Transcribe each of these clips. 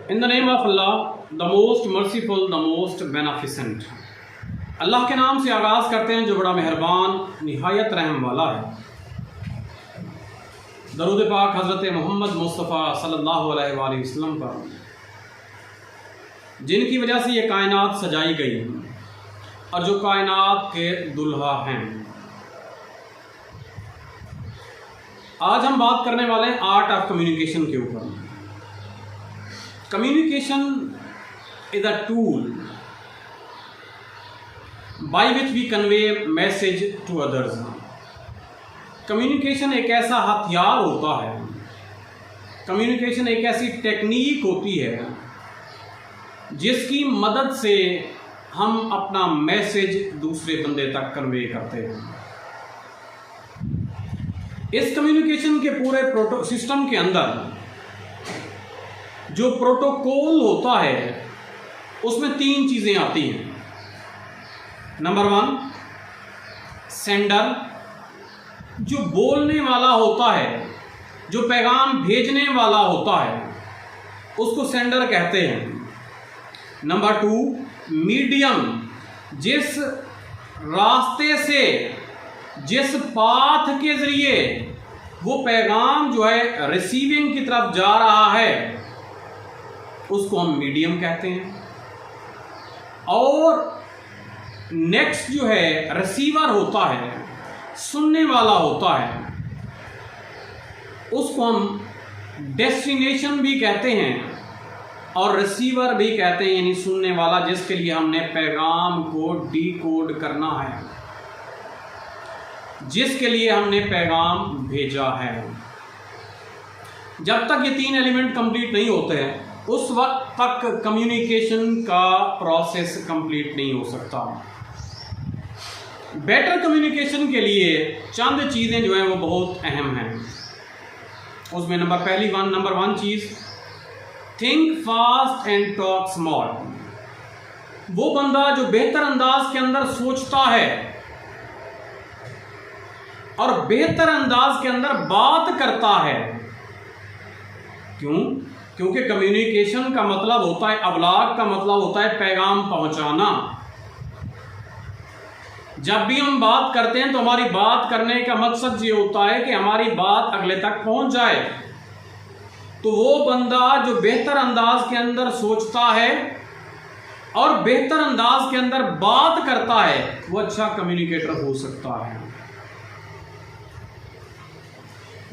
In the name of Allah, the most merciful, the most beneficent. अल्लाह के नाम से आगाज़ करते हैं जो बड़ा मेहरबान निहायत रहम वाला है। दरूद पाक हज़रत मोहम्मद मुस्तफ़ा सल्लल्लाहु अलैहि वसल्लम पर, जिनकी वजह से ये कायनात सजाई गई और जो कायनात के दुल्हा हैं। आज हम बात करने वाले हैं आर्ट ऑफ कम्युनिकेशन के ऊपर। Communication is a tool by which we convey message to others. Communication एक ऐसा हथियार होता है, कम्युनिकेशन एक ऐसी टेक्निक होती है जिसकी मदद से हम अपना मैसेज दूसरे बंदे तक कन्वे करते हैं। इस कम्युनिकेशन के पूरे सिस्टम के अंदर जो प्रोटोकॉल होता है उसमें 3 चीज़ें आती हैं। नंबर 1, सेंडर, जो बोलने वाला होता है, जो पैगाम भेजने वाला होता है, उसको सेंडर कहते हैं। नंबर 2, मीडियम, जिस रास्ते से, जिस पाथ के ज़रिए वो पैगाम जो है रिसीविंग की तरफ जा रहा है, उसको हम मीडियम कहते हैं। और नेक्स्ट जो है रिसीवर होता है, सुनने वाला होता है, उसको हम डेस्टिनेशन भी कहते हैं और रिसीवर भी कहते हैं, यानी सुनने वाला जिसके लिए हमने पैगाम को डिकोड करना है, जिसके लिए हमने पैगाम भेजा है। जब तक ये 3 एलिमेंट कंप्लीट नहीं होते हैं उस वक्त तक कम्युनिकेशन का प्रोसेस कंप्लीट नहीं हो सकता। बेटर कम्युनिकेशन के लिए चंद चीज़ें जो हैं वो बहुत अहम हैं। उसमें number one cheese, think fast and talk small. वो बंदा जो बेहतर अंदाज के अंदर सोचता है और बेहतर अंदाज के अंदर बात करता है। क्यों? क्योंकि कम्युनिकेशन का मतलब होता है, अबलाग का मतलब होता है पैगाम पहुंचाना। जब भी हम बात करते हैं तो हमारी बात करने का मकसद ये होता है कि हमारी बात अगले तक पहुंच जाए। तो वो बंदा जो बेहतर अंदाज के अंदर सोचता है और बेहतर अंदाज के अंदर बात करता है, वो अच्छा कम्युनिकेटर हो सकता है।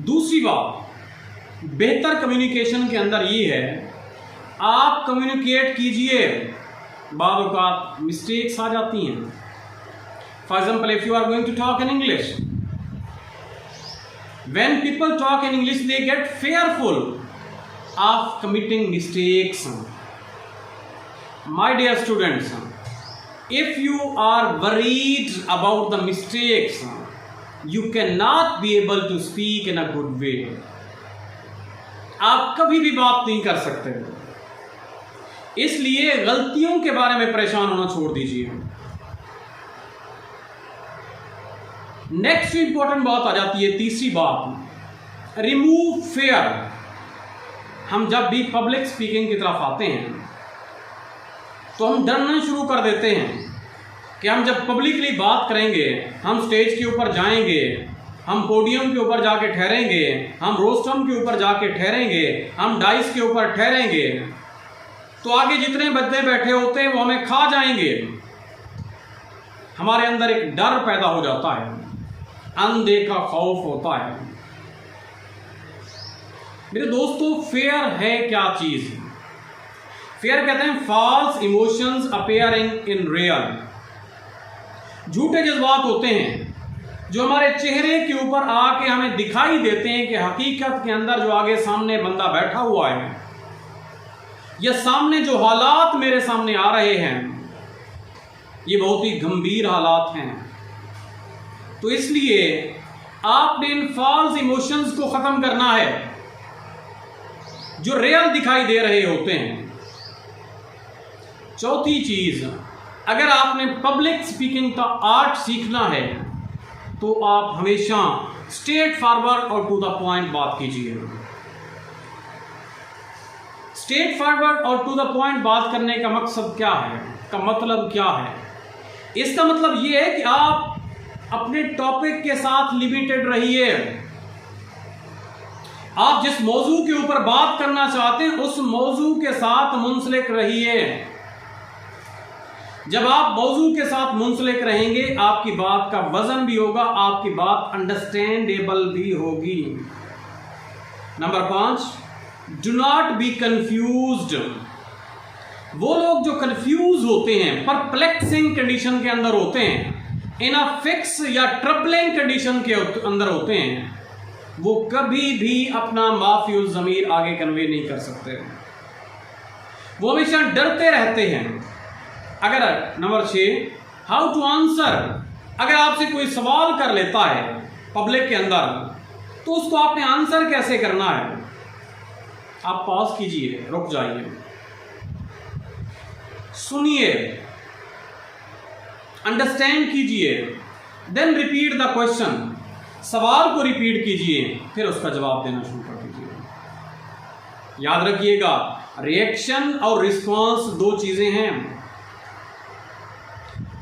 दूसरी बात बेहतर कम्युनिकेशन के अंदर ये है, आप कम्युनिकेट कीजिए, बाद औक़ात मिस्टेक्स आ जाती हैं। For example, if you are going to talk in English, when people talk in English they get fearful of committing mistakes. My dear students, if you are worried about the mistakes, you cannot be able to speak in a good way. आप कभी भी बात नहीं कर सकते, इसलिए गलतियों के बारे में परेशान होना छोड़ दीजिए। नेक्स्ट इंपॉर्टेंट बात आ जाती है, तीसरी बात, रिमूव फेयर। हम जब भी पब्लिक स्पीकिंग की तरफ आते हैं तो हम डरना शुरू कर देते हैं कि हम जब पब्लिकली बात करेंगे, हम स्टेज के ऊपर जाएंगे, हम पोडियम के ऊपर जाके ठहरेंगे, हम रोस्टम के ऊपर जाके ठहरेंगे, हम डाइस के ऊपर ठहरेंगे, तो आगे जितने बच्चे बैठे होते हैं वो हमें खा जाएंगे। हमारे अंदर एक डर पैदा हो जाता है, अनदेखा खौफ होता है। मेरे दोस्तों, फेयर है क्या चीज़? फेयर कहते हैं false emotions appearing in real. झूठे जज्बात होते हैं जो हमारे चेहरे के ऊपर आके हमें दिखाई देते हैं कि हकीकत के अंदर जो आगे सामने बंदा बैठा हुआ है या सामने जो हालात मेरे सामने आ रहे हैं, ये बहुत ही गंभीर हालात हैं। तो इसलिए आपने इन फॉल्स इमोशंस को ख़त्म करना है जो रियल दिखाई दे रहे होते हैं। चौथी चीज़, अगर आपने पब्लिक स्पीकिंग का आर्ट सीखना है तो आप हमेशा स्ट्रेट फॉरवर्ड और टू द पॉइंट बात कीजिए। स्ट्रेट फॉरवर्ड और टू द पॉइंट बात करने का मकसद क्या है, का मतलब क्या है? इसका मतलब ये है कि आप अपने टॉपिक के साथ लिमिटेड रहिए। आप जिस मौजू के ऊपर बात करना चाहते हैं उस मौजू के साथ मुंसलिक रहिए। जब आप मौजू के साथ मुंसलिक रहेंगे आपकी बात का वजन भी होगा, आपकी बात अंडरस्टैंडेबल भी होगी। Number 5, do not be confused. वो लोग जो कंफ्यूज होते हैं, परप्लेक्सिंग कंडीशन के अंदर होते हैं, इन अ फिक्स या ट्रबलिंग कंडीशन के अंदर होते हैं, वो कभी भी अपना माफियूज ज़मीर आगे कन्वे नहीं कर सकते। वो हमेशा डरते रहते हैं। अगर नंबर 6, हाउ टू आंसर। अगर आपसे कोई सवाल कर लेता है पब्लिक के अंदर तो उसको आपने आंसर कैसे करना है। आप पॉज कीजिए, रुक जाइए, सुनिए, अंडरस्टैंड कीजिए, देन रिपीट द क्वेश्चन। सवाल को रिपीट कीजिए, फिर उसका जवाब देना शुरू कर दीजिए। याद रखिएगा, रिएक्शन और रिस्पॉन्स दो चीजें हैं।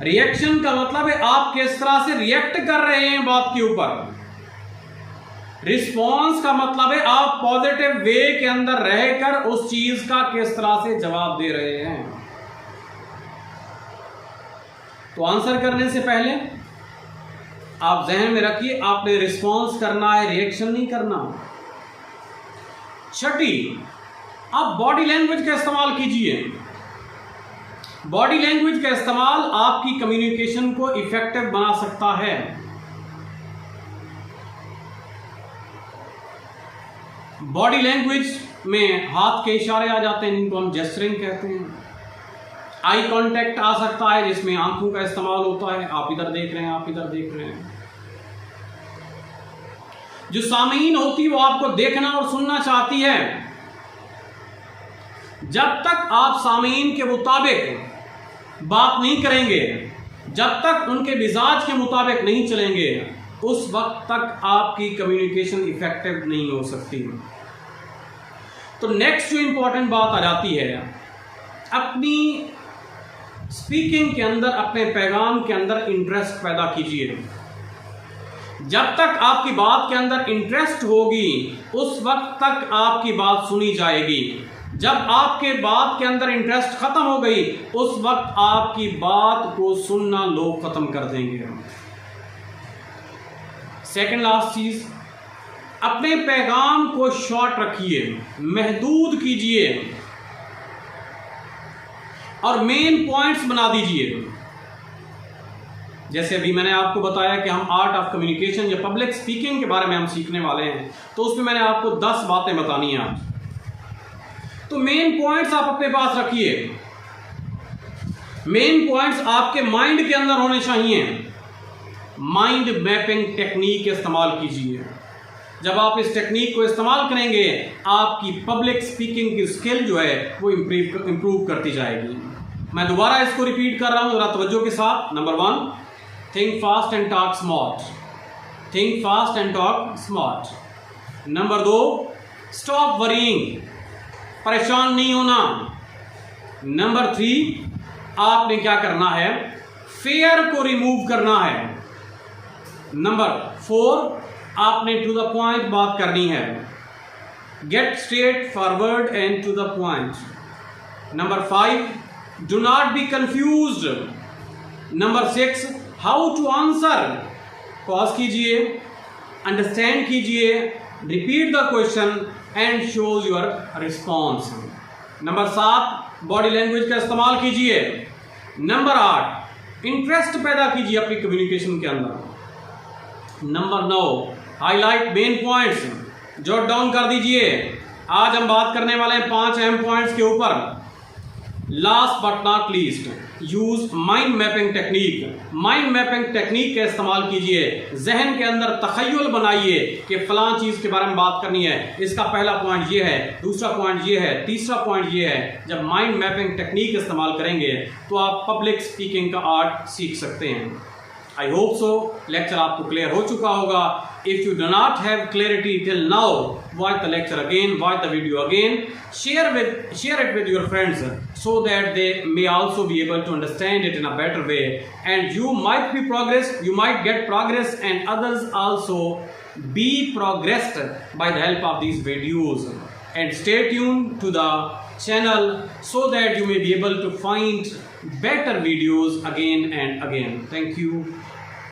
रिएक्शन का मतलब है आप किस तरह से रिएक्ट कर रहे हैं बात के ऊपर। रिस्पॉन्स का मतलब है आप पॉजिटिव वे के अंदर रहकर उस चीज का किस तरह से जवाब दे रहे हैं। तो आंसर करने से पहले आप जहन में रखिए, आपने रिस्पॉन्स करना है, रिएक्शन नहीं करना। 6, आप बॉडी लैंग्वेज का इस्तेमाल कीजिए। बॉडी लैंग्वेज का इस्तेमाल आपकी कम्युनिकेशन को इफेक्टिव बना सकता है। बॉडी लैंग्वेज में हाथ के इशारे आ जाते हैं, जिनको हम जेस्चरिंग कहते हैं। आई कांटेक्ट आ सकता है, जिसमें आंखों का इस्तेमाल होता है, आप इधर देख रहे हैं, आप इधर देख रहे हैं। जो सामीन होती है वो आपको देखना और सुनना चाहती है। जब तक आप सामीन के मुताबिक बात नहीं करेंगे, जब तक उनके मिजाज के मुताबिक नहीं चलेंगे, उस वक्त तक आपकी कम्युनिकेशन इफेक्टिव नहीं हो सकती। तो नेक्स्ट जो इंपॉर्टेंट बात आ जाती है, अपनी स्पीकिंग के अंदर, अपने पैगाम के अंदर इंटरेस्ट पैदा कीजिए। जब तक आपकी बात के अंदर इंटरेस्ट होगी उस वक्त तक आपकी बात सुनी जाएगी। जब आपके बात के अंदर इंटरेस्ट खत्म हो गई उस वक्त आपकी बात को सुनना लोग खत्म कर देंगे। सेकंड लास्ट चीज, अपने पैगाम को शॉर्ट रखिए, महदूद कीजिए और मेन पॉइंट्स बना दीजिए। जैसे अभी मैंने आपको बताया कि हम आर्ट ऑफ कम्युनिकेशन या पब्लिक स्पीकिंग के बारे में हम सीखने वाले हैं, तो उसमें मैंने आपको 10 बातें बतानी हैं आज। तो मेन पॉइंट्स आप अपने पास रखिए। मेन पॉइंट्स आपके माइंड के अंदर होने चाहिए। माइंड मैपिंग टेक्निक इस्तेमाल कीजिए। जब आप इस टेक्निक को इस्तेमाल करेंगे आपकी पब्लिक स्पीकिंग की स्किल जो है वो इंप्रूव करती जाएगी। मैं दोबारा इसको रिपीट कर रहा हूं जरा तवज्जो के साथ। Number 1, think fast and talk smart. Think fast and talk smart. Number 2, stop worrying, परेशान नहीं होना। नंबर 3, आपने क्या करना है, फेयर को रिमूव करना है। नंबर 4, आपने टू द पॉइंट बात करनी है। Get straightforward and to the point. Number 5, do not be confused. Number 6, how to answer. Pause कीजिए, अंडरस्टैंड कीजिए, repeat the question and shows your response. Number 7, body language का इस्तेमाल कीजिए। Number 8, interest पैदा कीजिए अपनी कम्युनिकेशन के अंदर। Number 9, highlight main points, jot down कर दीजिए। आज हम बात करने वाले हैं 5 अहम पॉइंट्स के ऊपर। Last but not least, use mind mapping technique. Mind mapping technique का इस्तेमाल कीजिए। जहन के अंदर तखय्युल बनाइए कि फलां चीज के बारे में बात करनी है, इसका पहला पॉइंट ये है, दूसरा पॉइंट ये है, तीसरा पॉइंट ये है। जब माइंड मैपिंग टेक्निक इस्तेमाल करेंगे तो आप पब्लिक स्पीकिंग का आर्ट सीख सकते हैं। आई होप सो लेक्चर आपको क्लियर हो चुका होगा। If you do not have clarity till now watch the lecture again, watch the video again, share it with your friends so that they may also be able to understand it in a better way, and you might get progress, and others also be progressed by the help of these videos. And stay tuned to the channel so that you may be able to find better videos again and again. Thank you.